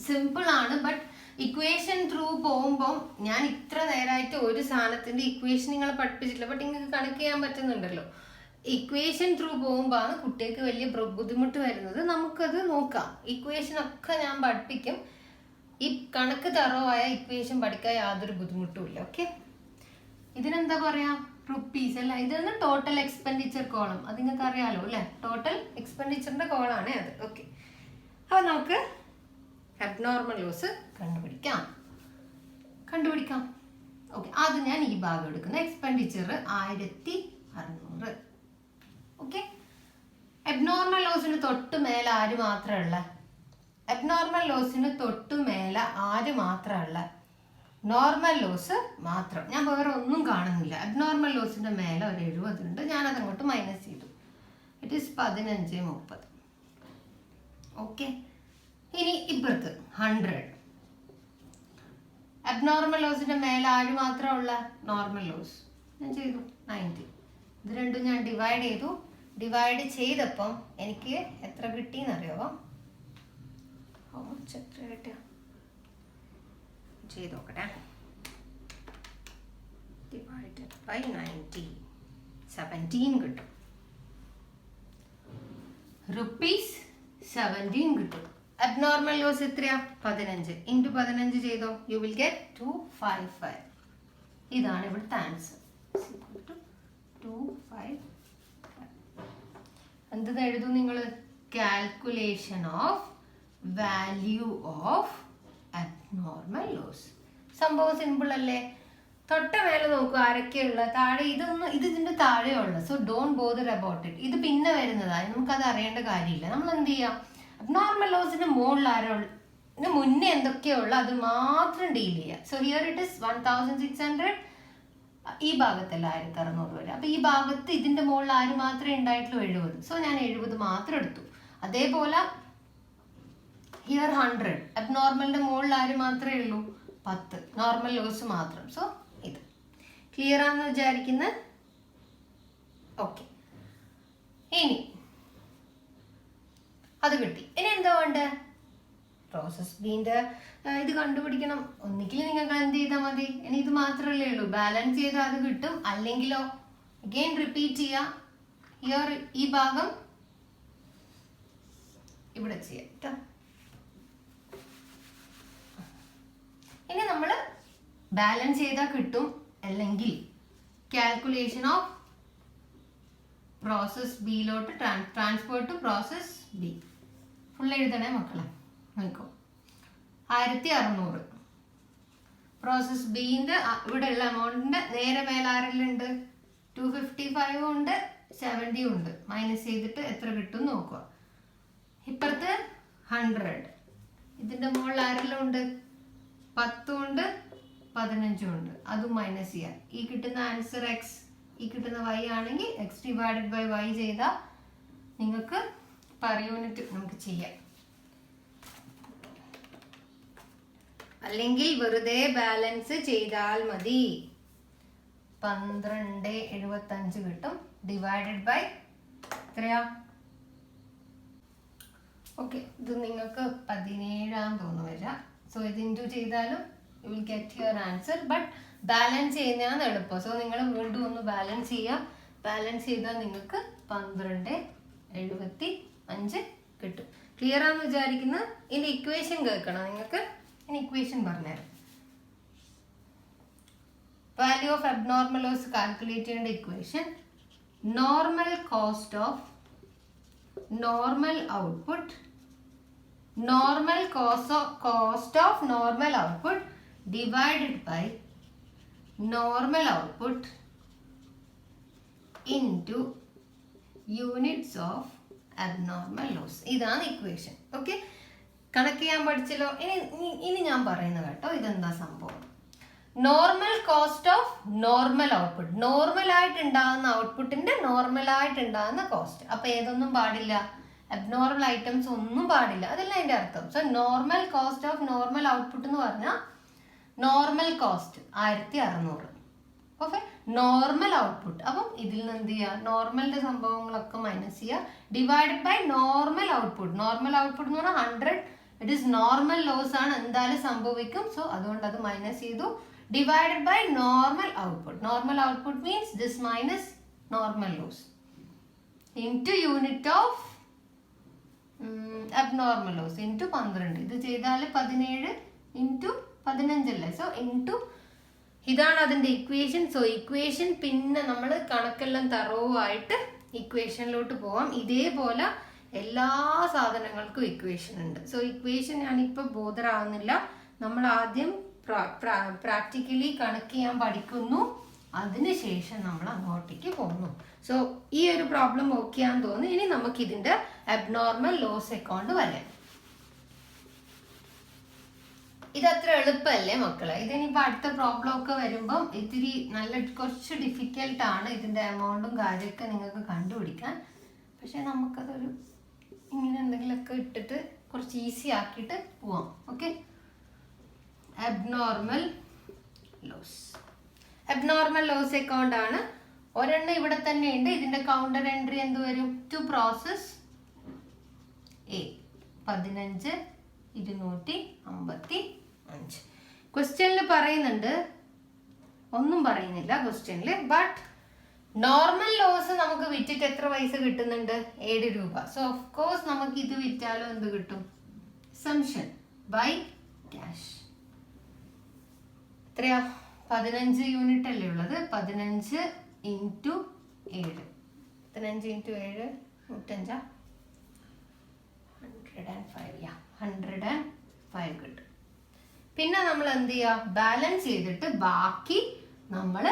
സിമ്പിൾ ആണ്. ബട്ട് ഇക്വേഷൻ ത്രൂ പോകുമ്പോൾ ഞാൻ ഇത്ര നേരമായിട്ട് ഒരു സാധനത്തിന്റെ ഇക്വേഷൻ നിങ്ങളെ പഠിപ്പിച്ചിട്ടില്ല. ബട്ട് നിങ്ങൾക്ക് കണക്ട് ചെയ്യാൻ പറ്റുന്നുണ്ടല്ലോ. ഇക്വേഷൻ ത്രൂ പോകുമ്പോഴാണ് കുട്ടികൾക്ക് വലിയ ബുദ്ധിമുട്ട് വരുന്നത്. നമുക്കത് നോക്കാം. ഇക്വേഷൻ ഒക്കെ ഞാൻ പഠിപ്പിക്കും. ഈ കണക്ക് തറവായ ഇക്വേഷൻ പഠിക്കാൻ യാതൊരു ബുദ്ധിമുട്ടും ഇല്ല. ഓക്കെ, ഇതിനെന്താ പറയാ? റുപ്പീസ് അല്ല, ഇതാണ് ടോട്ടൽ എക്സ്പെൻഡിച്ചർ കോളം. അത് നിങ്ങൾക്ക് അറിയാലോ അല്ലെ? ടോട്ടൽ എക്സ്പെൻഡിച്ചറിന്റെ കോളാണ് അത്. ഓക്കെ, അപ്പൊ നമുക്ക് അബ്നോർമൽ ലോസ് കണ്ടുപിടിക്കാം. ഓക്കെ, അത് ഞാൻ ഈ ഭാഗം എടുക്കുന്ന എക്സ്പെൻഡിച്ചർ 1600. ഓക്കെ, അബ്നോർമൽ ലോസിന് തൊട്ട് മേലെ ആര് മാത്രമല്ല? അബ്നോർമൽ ലോസിന് തൊട്ട് മേലെ ആര് മാത്രമല്ല? നോർമൽ ലോസ് മാത്രം. ഞാൻ വേറെ ഒന്നും കാണുന്നില്ല. അബ്നോർമൽ ലോസിന്റെ മേലെ ഒരു 70 ഉണ്ട്. ഞാനത് അങ്ങോട്ട് മൈനസ് ചെയ്തു. It is 15, 30. ഓക്കെ, ഇനി ഇപ്പുറത്ത് 100. അബ്നോർമൽ ലോസിന്റെ മേലെ ആര് മാത്രമുള്ള? Normal loss. ഞാൻ ചെയ്തു 90. ഇത് രണ്ടും ഞാൻ ഡിവൈഡ് ചെയ്തു. ഡിവൈഡ് ചെയ്തപ്പം എനിക്ക് എത്ര കിട്ടിയെന്നറിയാവോ? എത്ര കിട്ടിയ ചെയ്ത് നോക്കട്ടെ. ഡിവൈഡഡ് ബൈ 90, 17 കിട്ടും. റുപ്പീസ് 17 കിട്ടും. അബ്നോർമൽ ലോസ് എത്രയാ? 15. ഇൻറ്റു 15 ചെയ്തോ, യു വിൽ ഗെറ്റ് 255. ഇതാണ് ഇവിടുത്തെ ആൻസർ. 255. എന്തെന്ന് എഴുതും നിങ്ങൾ? Calculation of value of abnormal loss. സംഭവം സിമ്പിൾ അല്ലേ? തൊട്ട മേലെ നോക്കൂ ആരൊക്കെയുള്ള. താഴെ ഇതൊന്നും ഇതിന്റെ താഴെയുള്ള. So don't bother about it. ഇത് പിന്നെ വരുന്നതാണ്, നമുക്കത് അറിയേണ്ട കാര്യമില്ല. നമ്മൾ എന്ത് ചെയ്യാം? അബ്നോർമൽ ലോസിന്റെ മുകളിൽ ആരോള്ള മുന്നേ എന്തൊക്കെയുള്ള അത് മാത്രം ഡീൽ ചെയ്യാം. So here it is 1600. ഈ ഭാഗത്തല്ല 1600 വരെ. അപ്പൊ ഈ ഭാഗത്ത് ഇതിന്റെ മുകളിൽ ആര് മാത്രമേ ഉണ്ടായിട്ടുള്ളൂ? 70. സോ ഞാൻ 70 മാത്രം എടുത്തു. അതേപോലെ ഹിയർ 100. അബ്നോർമലിന്റെ മുകളിൽ ആര് മാത്രമേ ഉള്ളൂ? 10. നോർമൽ ലോസ് മാത്രം. സോ ഇത് ക്ലിയർ ആണെന്ന് വിചാരിക്കുന്നത്. ഓക്കെ, ഇനി അത് കിട്ടി. ഇനി എന്താ വേണ്ടേ? പ്രോസസ് ബിന്റെ ഇത് കണ്ടുപിടിക്കണം. ഒന്നിക്കിൽ നിങ്ങൾക്ക് എന്ത് ചെയ്താൽ മതി, ഇനി ഇത് മാത്രമല്ലേ ഉള്ളൂ, ബാലൻസ് ചെയ്താൽ അത് കിട്ടും. അല്ലെങ്കിലോ അഗെയിൻ റിപ്പീറ്റ് ചെയ്യാം. ഹിയർ ഈ ഭാഗം ഇവിടെ ചെയ്യാം കേട്ടോ. ഇനി നമ്മൾ ബാലൻസ് ചെയ്താൽ കിട്ടും, അല്ലെങ്കിൽ കാൽക്കുലേഷൻ ഓഫ് പ്രോസസ് ബിയിലോട്ട് transfer to process B. Full എഴുതണേ മക്കളെ, നോക്കോ. 1600 പ്രോസസ് ബിന്റെ ഇവിടെയുള്ള എമൗണ്ടിന്റെ നേരെ മേലാറിലുണ്ട് 255 ഉണ്ട്, 70 ഉണ്ട്. മൈനസ് ചെയ്തിട്ട് എത്ര കിട്ടും നോക്കുക. ഇപ്പുറത്ത് 100, ഇതിന്റെ മുകളിൽ ആരെല്ലാം ഉണ്ട്, 10 ഉണ്ട്, 15 ഉണ്ട്. അതും മൈനസ് ചെയ്യാം. ഈ കിട്ടുന്ന ആൻസർ എക്സ്, ഈ കിട്ടുന്ന വൈ ആണെങ്കിൽ എക്സ് ഡിവൈഡഡ് ബൈ വൈ ചെയ്താൽ നിങ്ങൾക്ക് പെർ യൂണിറ്റ് നമുക്ക് ചെയ്യാം. അല്ലെങ്കിൽ വെറുതെ ബാലൻസ് ചെയ്താൽ മതി. 12.75 കിട്ടും. ഡിവൈഡഡ് ബൈ എത്രയാ? ഓക്കെ, ഇത് നിങ്ങൾക്ക് 17 തോന്നുന്നു വരിക. സോ ഇത് ഇൻറ്റു ചെയ്താലും U will get your answer. But balance ചെയ്യുന്നതാണ് എളുപ്പം. സോ നിങ്ങൾ വീണ്ടും ഒന്ന് ബാലൻസ് ചെയ്യുക. ബാലൻസ് ചെയ്താൽ നിങ്ങൾക്ക് 12.75 കിട്ടും. ക്ലിയർ ആണെന്ന് വിചാരിക്കുന്നു. ഇനി ഇക്വേഷൻ കേൾക്കണം നിങ്ങൾക്ക്. ഇനി ഇക്വേഷൻ പറഞ്ഞുതരാം. Value of abnormal loss calculate ചെയ്യേണ്ട equation normal cost of normal output, normal cost of normal output divided by normal output into units of abnormal loss. ഇതാണ് ഇക്വേഷൻ. ഓക്കെ, കണക്ക് ചെയ്യാൻ പഠിച്ചല്ലോ. ഇനി ഞാൻ പറയുന്നത് കേട്ടോ, ഇതെന്താ സംഭവം. Normal cost of normal output, normal ആയിട്ട് ഉണ്ടാകുന്ന ഔട്ട്പുട്ടിന്റെ നോർമൽ ആയിട്ട് ഉണ്ടാകുന്ന കോസ്റ്റ്. അപ്പൊ ഏതൊന്നും പാടില്ല, അബ്നോർമൽ ഐറ്റംസ് ഒന്നും പാടില്ല. അതല്ല അതിന്റെ അർത്ഥം. So normal cost of normal output എന്ന് പറഞ്ഞാൽ normal cost 1600. Okay, normal output. അപ്പം ഇതിൽ നിന്ന് എന്ത് ചെയ്യുക, നോർമലിന്റെ സംഭവങ്ങളൊക്കെ മൈനസ് ചെയ്യുക. Divided by normal output. Normal output എന്ന് പറഞ്ഞാൽ 100. ഇറ്റ് ഈസ് നോർമൽ ലോസ് ആണ്, എന്തായാലും സംഭവിക്കും. സോ അതുകൊണ്ട് അത് മൈനസ് ചെയ്തു. Divided by normal output. Normal output means this minus normal loss into unit of abnormal loss into 12. ഇത് ചെയ്താൽ 17 into 15 അല്ലേ. സോ ഇൻറ്റു ഇതാണ് അതിൻ്റെ ഇക്വേഷൻ. സോ ഇക്വേഷൻ പിന്നെ നമ്മൾ കണക്കെല്ലാം തറവായിട്ട് ഇക്വേഷനിലോട്ട് പോവാം. ഇതേപോലെ എല്ലാ സാധനങ്ങൾക്കും ഇക്വേഷൻ ഉണ്ട്. സോ ഇക്വേഷൻ ഞാനിപ്പോൾ ബോധറാവുന്നില്ല. നമ്മൾ ആദ്യം പ്രാക്ടിക്കലി കണക്ക് ചെയ്യാൻ പഠിക്കുന്നു, അതിനുശേഷം നമ്മൾ അങ്ങോട്ടേക്ക് പോകുന്നു. സോ ഈ ഒരു പ്രോബ്ലം ഓക്കെ ആണെന്ന് തോന്നുന്നു. ഇനി നമുക്ക് ഇതിന്റെ അബ്നോർമൽ ലോസ് അക്കൗണ്ട് വരാം. ഇതത്ര എളുപ്പമല്ലേ മക്കളെ? ഇതിനിപ്പോൾ അടുത്ത പ്രോബ്ലം ഒക്കെ വരുമ്പം ഇത്തിരി കുറച്ച് ഡിഫിക്കൽട്ടാണ് ഇതിന്റെ എമൗണ്ടും കാര്യമൊക്കെ നിങ്ങൾക്ക് കണ്ടുപിടിക്കാൻ. പക്ഷെ നമുക്കതൊരു ഇങ്ങനെ എന്തെങ്കിലുമൊക്കെ ഇട്ടിട്ട് കുറച്ച് ഈസി ആക്കിയിട്ട് പോവാം. ഓക്കെ, അബ്നോർമൽ ലോസ് അക്കൗണ്ട് ആണ്. ഒരെണ്ണം ഇവിടെ തന്നെ ഉണ്ട്. ഇതിന്റെ കൗണ്ടർ എൻട്രി എന്ത് വരും? To process A 15,255. ക്വസ്റ്റ്യനിൽ പറയുന്നുണ്ട്, ഒന്നും പറയുന്നില്ല ക്വസ്റ്റ്യനിൽ. ബട്ട് നോർമൽ ലോസ് നമുക്ക് വിറ്റിട്ട് എത്ര പൈസ കിട്ടുന്നുണ്ട്? 7 രൂപ. സോ ഓഫ് കോഴ്സ് നമുക്ക് ഇത് വിറ്റാലും എന്ത് കിട്ടും? Assumption by cash. എത്രയാ? 15 യൂണിറ്റ് അല്ലേ ഉള്ളത്. 15 ഇൻറ്റു 7. 15 ഇൻറ്റു 7 105. 105 കിട്ടും. പിന്നെ നമ്മൾ എന്ത് ചെയ്യുക? ബാലൻസ് ചെയ്തിട്ട് ബാക്കി നമ്മൾ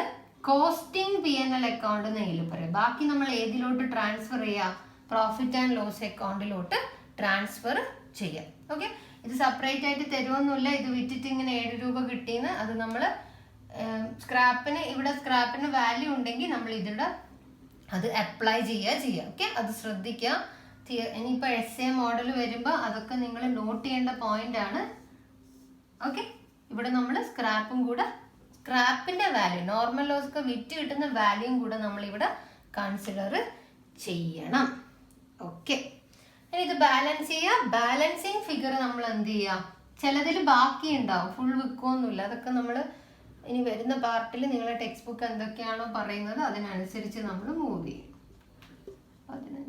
കോസ്റ്റിംഗ് P&L അക്കൗണ്ട് എന്നതിൽ പറയാം. ബാക്കി നമ്മൾ ഏതിലോട്ട് ട്രാൻസ്ഫർ ചെയ്യുക? പ്രോഫിറ്റ് ആൻഡ് ലോസ് അക്കൗണ്ടിലോട്ട് ട്രാൻസ്ഫർ ചെയ്യാം. ഓക്കെ, ഇത് സെപ്പറേറ്റ് ആയിട്ട് തരുമൊന്നുമില്ല. ഇത് വിറ്റിട്ട് ഇങ്ങനെ 7 രൂപ കിട്ടിയെന്ന് അത് നമ്മൾ സ്ക്രാപ്പിന് വാല്യൂ ഉണ്ടെങ്കിൽ നമ്മൾ ഇതിവിടെ അത് അപ്ലൈ ചെയ്യുക. ഓക്കെ, അത് ശ്രദ്ധിക്കുക. ഇനിയിപ്പോൾ SA മോഡൽ വരുമ്പോൾ അതൊക്കെ നിങ്ങൾ നോട്ട് ചെയ്യേണ്ട പോയിന്റ് ആണ്. ഓക്കെ, ഇവിടെ നമ്മൾ സ്ക്രാപ്പിന്റെ വാല്യൂ, നോർമൽ ലോസ് ഒക്കെ വിറ്റ് കിട്ടുന്ന വാല്യൂയും കൂടെ നമ്മൾ ഇവിടെ കൺസിഡർ ചെയ്യണം. ഓക്കെ, ഇനി ഇത് ബാലൻസ് ചെയ്യുക. ബാലൻസിങ് ഫിഗർ നമ്മൾ എന്ത് ചെയ്യുക, ചിലതിൽ ബാക്കി ഉണ്ടാവും, ഫുൾ വിൽക്കുമൊന്നുമില്ല. അതൊക്കെ നമ്മൾ ഇനി വരുന്ന പാർട്ടിൽ നിങ്ങളുടെ ടെക്സ്റ്റ് ബുക്ക് എന്തൊക്കെയാണോ പറയുന്നത് അതിനനുസരിച്ച് നമ്മൾ മൂവ് ചെയ്യും. 15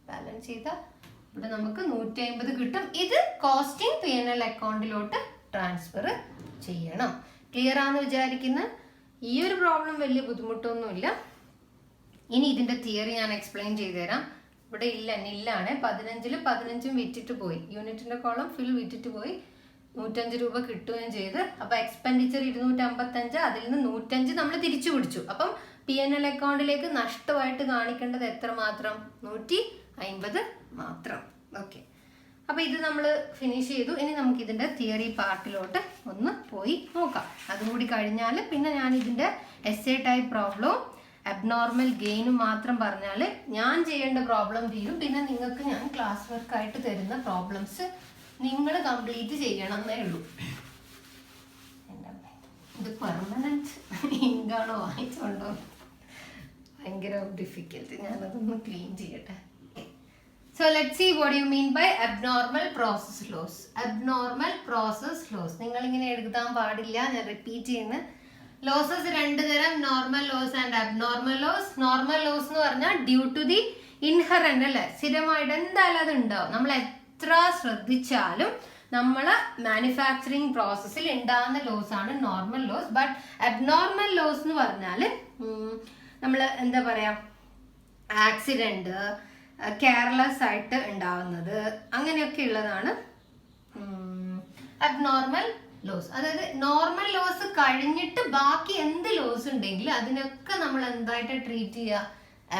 ബാലൻസ് ചെയ്താൽ ഇവിടെ നമുക്ക് 150 കിട്ടും. ഇത് കോസ്റ്റിംഗ് P&L അക്കൗണ്ടിലോട്ട് ട്രാൻസ്ഫർ ചെയ്യണം. ക്ലിയർ ആണെന്ന് വിചാരിക്കുന്ന ഈ ഒരു പ്രോബ്ലം വലിയ ബുദ്ധിമുട്ടൊന്നുമില്ല. ഇനി ഇതിന്റെ തിയറി ഞാൻ എക്സ്പ്ലെയിൻ ചെയ്തു തരാം. ഇവിടെ നില്ലാണ് 15-ൽ 15 വിറ്റിട്ട് പോയി, യൂണിറ്റിന്റെ കോളം ഫിൽ വിറ്റിട്ട് പോയി, 105 രൂപ കിട്ടുകയും ചെയ്ത്. അപ്പൊ എക്സ്പെൻഡിച്ചർ 255, അതിൽ നിന്ന് 105 നമ്മൾ തിരിച്ചു പിടിച്ചു. അപ്പം P&L അക്കൗണ്ടിലേക്ക് നഷ്ടമായിട്ട് കാണിക്കേണ്ടത് എത്ര മാത്രം? 150 മാത്രം. ഓക്കെ, അപ്പൊ ഇത് നമ്മൾ ഫിനിഷ് ചെയ്തു. ഇനി നമുക്ക് ഇതിന്റെ തിയറി പാർട്ടിലോട്ട് ഒന്ന് പോയി നോക്കാം. അതുകൂടി കഴിഞ്ഞാൽ പിന്നെ ഞാൻ ഇതിന്റെ എസ്സേ ടൈപ്പ് പ്രോബ്ലവും അബ്നോർമൽ ഗെയിനും മാത്രം പറഞ്ഞാൽ ഞാൻ ചെയ്യേണ്ട പ്രോബ്ലം തീരും. പിന്നെ നിങ്ങൾക്ക് ഞാൻ ക്ലാസ് വർക്കായിട്ട് തരുന്ന പ്രോബ്ലംസ് നിങ്ങൾ കംപ്ലീറ്റ് ചെയ്യണമെന്നേ ഉള്ളൂ. ഇത് പെർമനന്റ് ഇങ്കാണോ വാങ്ങിച്ചോണ്ടോ? ഭയങ്കര ഡിഫിക്കൽട്ട്. ഞാനതൊന്ന് ക്ലീൻ ചെയ്യട്ടെ. So let's see what you mean by abnormal process loss. Abnormal process loss. നിങ്ങൾ ഇങ്ങനെ എഴുതാൻ പാടില്ല, ഞാൻ റിപ്പീറ്റ് ചെയ്യുന്ന. ലോസസ് രണ്ട് തരം, normal loss and abnormal loss. Normal loss എന്ന് പറഞ്ഞാൽ ഡ്യൂ ടു ദി ഇൻഹറന്റ് അല്ലെ, സ്ഥിരമായിട്ട് എന്തായാലും അത് ഉണ്ടാവും. നമ്മൾ എത്ര ശ്രദ്ധിച്ചാലും നമ്മള് മാനുഫാക്ചറിങ് പ്രോസസ്സിൽ ഉണ്ടാകുന്ന ലോസ് ആണ് normal loss. But abnormal loss എന്ന് പറഞ്ഞാൽ നമ്മൾ എന്താ പറയാ, ആക്സിഡന്റ്, കെയർലെസ് ആയിട്ട് ഉണ്ടാവുന്നത്, അങ്ങനെയൊക്കെ ഉള്ളതാണ് അബ്നോർമൽ ലോസ്. അതായത് നോർമൽ ലോസ് കഴിഞ്ഞിട്ട് ബാക്കി എന്ത് ലോസ് ഉണ്ടെങ്കിലും അതിനൊക്കെ നമ്മൾ എന്തായിട്ട് ട്രീറ്റ് ചെയ്യുക?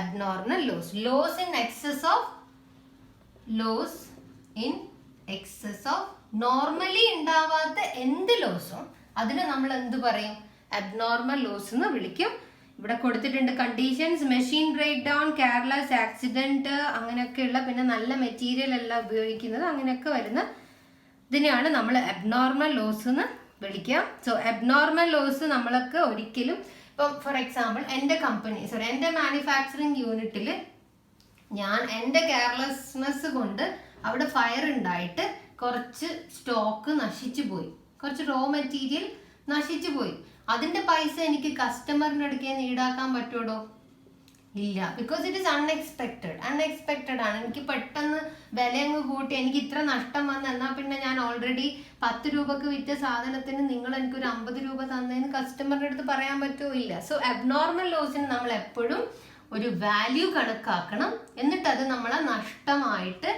Abnormal loss. Loss in excess of normally ഉണ്ടാവാത്ത എന്ത് ലോസും അതിന് നമ്മൾ എന്ത് പറയും? അബ്നോർമൽ ലോസ് എന്ന് വിളിക്കും. ഇവിടെ കൊടുത്തിട്ടുണ്ട് conditions: machine break down, careless, accident, അങ്ങനെയൊക്കെയുള്ള, പിന്നെ നല്ല മെറ്റീരിയൽ അല്ല ഉപയോഗിക്കുന്നത്, അങ്ങനെയൊക്കെ വരുന്ന ഇതിനെയാണ് നമ്മൾ അബ്നോർമൽ ലോസ് എന്ന് വിളിക്കാം. സോ അബ്നോർമൽ ലോസ് നമ്മളൊക്കെ ഒരിക്കലും, ഇപ്പം ഫോർ എക്സാമ്പിൾ എൻ്റെ മാനുഫാക്ചറിങ് യൂണിറ്റിൽ ഞാൻ എൻ്റെ കെയർലെസ്നെസ് കൊണ്ട് അവിടെ ഫയർ ഉണ്ടായിട്ട് കുറച്ച് സ്റ്റോക്ക് നശിച്ചു പോയി, കുറച്ച് റോ മെറ്റീരിയൽ നശിച്ചു പോയി. അതിന്റെ പൈസ എനിക്ക് കസ്റ്റമറിന്റെ അടുക്കൽ ഈടാക്കാൻ പറ്റുമോ? ഇല്ല. ബിക്കോസ് ഇറ്റ് ഇസ് അൺഎക്സ്പെക്റ്റഡ് ആണ്. എനിക്ക് പെട്ടെന്ന് വില അങ്ങ് കൂട്ടി എനിക്ക് ഇത്ര നഷ്ടം വന്ന്, എന്നാൽ പിന്നെ ഞാൻ ഓൾറെഡി 10 രൂപക്ക് വിറ്റ സാധനത്തിന് നിങ്ങൾ എനിക്കൊരു 50 രൂപ തന്നതിന് കസ്റ്റമറിന്റെ അടുത്ത് പറയാൻ പറ്റുമോ? ഇല്ല. സോ അബ്നോർമൽ ലോസിന് നമ്മൾ എപ്പോഴും ഒരു വാല്യൂ കണക്കാക്കണം, എന്നിട്ട് അത് നമ്മളെ നഷ്ടമായിട്ട്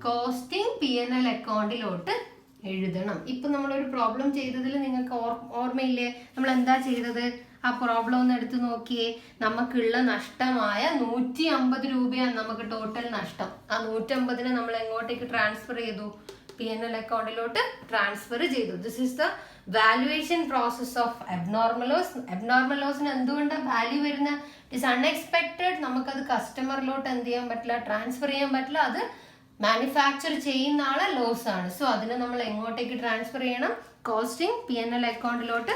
കോസ്റ്റിംഗ് P&L അക്കൗണ്ടിലോട്ട് എഴുതണം. ഇപ്പൊ നമ്മളൊരു പ്രോബ്ലം ചെയ്തതിൽ നിങ്ങൾക്ക് ഓർമ്മയില്ലേ? നമ്മൾ എന്താ ചെയ്തത്? ആ പ്രോബ്ലം ഒന്ന് എടുത്ത് നോക്കിയേ. നമുക്കുള്ള നഷ്ടമായ 150 രൂപയാണ് നമുക്ക് ടോട്ടൽ നഷ്ടം. ആ 150നെ നമ്മൾ എങ്ങോട്ടേക്ക് ട്രാൻസ്ഫർ ചെയ്തു? P&L അക്കൗണ്ടിലോട്ട് ട്രാൻസ്ഫർ ചെയ്തു. This is the valuation process of abnormal loss. Abnormal ലോസിന് എന്തുകൊണ്ടാണ് വാല്യൂ വരുന്ന? It is unexpected. നമുക്കത് കസ്റ്റമറിലോട്ട് എന്ത് ചെയ്യാൻ പറ്റില്ല? ട്രാൻസ്ഫർ ചെയ്യാൻ പറ്റില്ല. അത് മാനുഫാക്ചർ ചെയ്യുന്ന ആളെ ലോസ് ആണ്. സോ അതിനെ നമ്മൾ എങ്ങോട്ടേക്ക് ട്രാൻസ്ഫർ ചെയ്യണം? കോസ്റ്റിംഗ് P&L അക്കൗണ്ടിലോട്ട്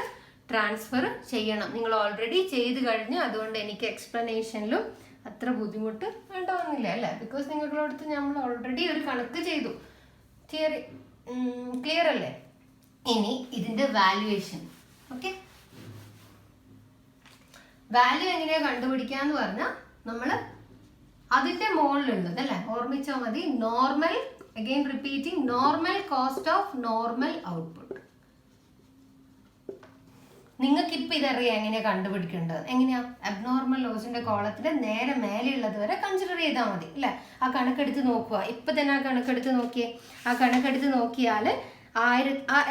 ട്രാൻസ്ഫർ ചെയ്യണം. നിങ്ങൾ ഓൾറെഡി ചെയ്ത് കഴിഞ്ഞു, അതുകൊണ്ട് എനിക്ക് എക്സ്പ്ലനേഷനിലും അത്ര ബുദ്ധിമുട്ട് ഉണ്ടാവുന്നില്ല അല്ലേ? ബിക്കോസ് നിങ്ങളോടത്ത് നമ്മൾ ഓൾറെഡി ഒരു കണക്ക് ചെയ്തു. തിയറി ക്ലിയർ അല്ലേ? ഇനി ഇതിന്റെ വാല്യുവേഷൻ. ഓക്കെ, വാല്യൂ എങ്ങനെയാ കണ്ടുപിടിക്കാന്ന് പറഞ്ഞാൽ നമ്മൾ അതിന്റെ മുകളിലുള്ളത് അല്ലെ ഓർമ്മിച്ചാൽ മതി. Normal, again repeating, normal cost of normal output. നിങ്ങൾക്ക് ഇപ്പൊ ഇതറിയാം എങ്ങനെയാ കണ്ടുപിടിക്കേണ്ടത്. എങ്ങനെയാ? അബ്നോർമൽ ലോസിന്റെ കോളത്തിന്റെ നേരെ മേലെയുള്ളത് വരെ കൺസിഡർ ചെയ്താൽ മതി അല്ലെ? ആ കണക്കെടുത്ത് നോക്കുക. ഇപ്പൊ തന്നെ ആ കണക്കെടുത്ത് നോക്കിയേ. ആ കണക്കെടുത്ത് നോക്കിയാൽ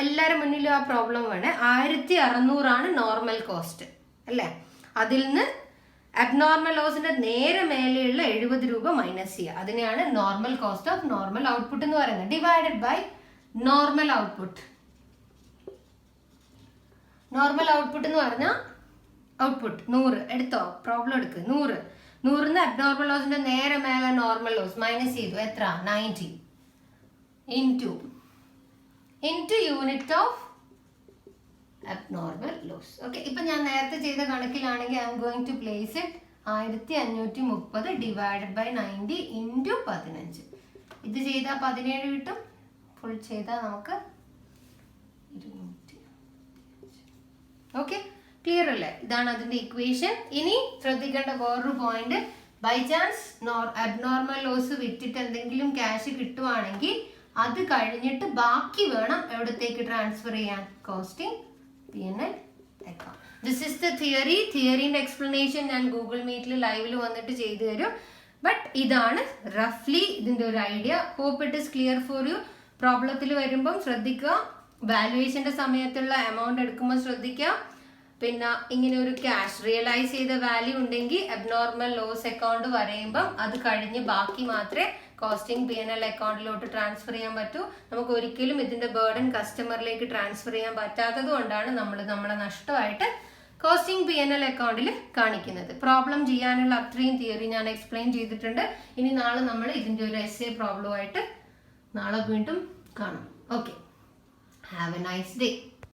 എല്ലാവരും മുന്നിലും ആ പ്രോബ്ലം വേണേ. 1600 നോർമൽ കോസ്റ്റ് അല്ലെ? അതിൽ നിന്ന് അബ്നോർമൽ ലോസിന്റെ നേരെ മേലെയുള്ള 70 രൂപ മൈനസ് ചെയ്യുക. അതിനെയാണ് normal cost of normal output എന്ന് പറയുന്നത്. Divided by normal output. Normal output എന്ന് പറഞ്ഞാൽ ഔട്ട്പുട്ട് 100 എടുത്തോ, പ്രോബ്ലം എടുക്ക്. 100 അബ്നോർമൽ ലോസിന്റെ നേരെ മേലെ നോർമൽ ലോസ് മൈനസ് ചെയ്തു. എത്ര? 90 into unit of abnormal loss. Okay, ഇപ്പൊ ഞാൻ നേരത്തെ ചെയ്ത കണക്കിലാണെങ്കിൽ I'm going to place it 1530 divided by 90 into 15. ഇത് ചെയ്താൽ 17 കിട്ടും. ഫുൾ ചെയ്താൽ നമുക്ക് 200. ഓക്കെ, ക്ലിയർ അല്ലേ? ഇതാണ് അതിന്റെ ഇക്വേഷൻ. ഇനി ശ്രദ്ധിക്കേണ്ട വേറൊരു point, by chance abnormal loss വിറ്റിട്ട് എന്തെങ്കിലും ക്യാഷ് കിട്ടുവാണെങ്കിൽ അത് കഴിഞ്ഞിട്ട് ബാക്കി വേണം എവിടത്തേക്ക് ട്രാൻസ്ഫർ ചെയ്യാൻ? Costing P&L account. This is the theory. തിയറിന്റെ എക്സ്പ്ലനേഷൻ ഞാൻ ഗൂഗിൾ മീറ്റിൽ ലൈവിൽ വന്നിട്ട് ചെയ്തു തരും. ബട്ട് ഇതാണ് റഫ്ലി ഇതിന്റെ ഒരു idea. Hope it is clear for you. പ്രോബ്ലത്തിൽ വരുമ്പം ശ്രദ്ധിക്കുക, വാല്യുവേഷന്റെ സമയത്തുള്ള എമൗണ്ട് എടുക്കുമ്പോൾ ശ്രദ്ധിക്കുക. പിന്നെ ഇങ്ങനെ ഒരു ക്യാഷ് റിയലൈസ് ചെയ്ത വാല്യൂ ഉണ്ടെങ്കിൽ അബ്നോർമൽ ലോസ് അക്കൗണ്ട് വരയുമ്പം അത് കഴിഞ്ഞ് ബാക്കി മാത്രമേ കോസ്റ്റിംഗ് P&L അക്കൗണ്ടിലോട്ട് ട്രാൻസ്ഫർ ചെയ്യാൻ പറ്റൂ. നമുക്ക് ഒരിക്കലും ഇതിന്റെ ബേർഡൻ കസ്റ്റമറിലേക്ക് ട്രാൻസ്ഫർ ചെയ്യാൻ പറ്റാത്തത് കൊണ്ടാണ് നമ്മൾ നമ്മളെ നഷ്ടമായിട്ട് കോസ്റ്റിംഗ് P&L അക്കൗണ്ടിൽ കാണിക്കുന്നത്. പ്രോബ്ലം ചെയ്യാനുള്ള അത്രയും തിയറി ഞാൻ എക്സ്പ്ലെയിൻ ചെയ്തിട്ടുണ്ട്. ഇനി നാളെ നമ്മൾ ഇതിന്റെ ഒരു എസ്സേ പ്രോബ്ലം ആയിട്ട് നാളെ വീണ്ടും കാണാം. Okay, have A nice day.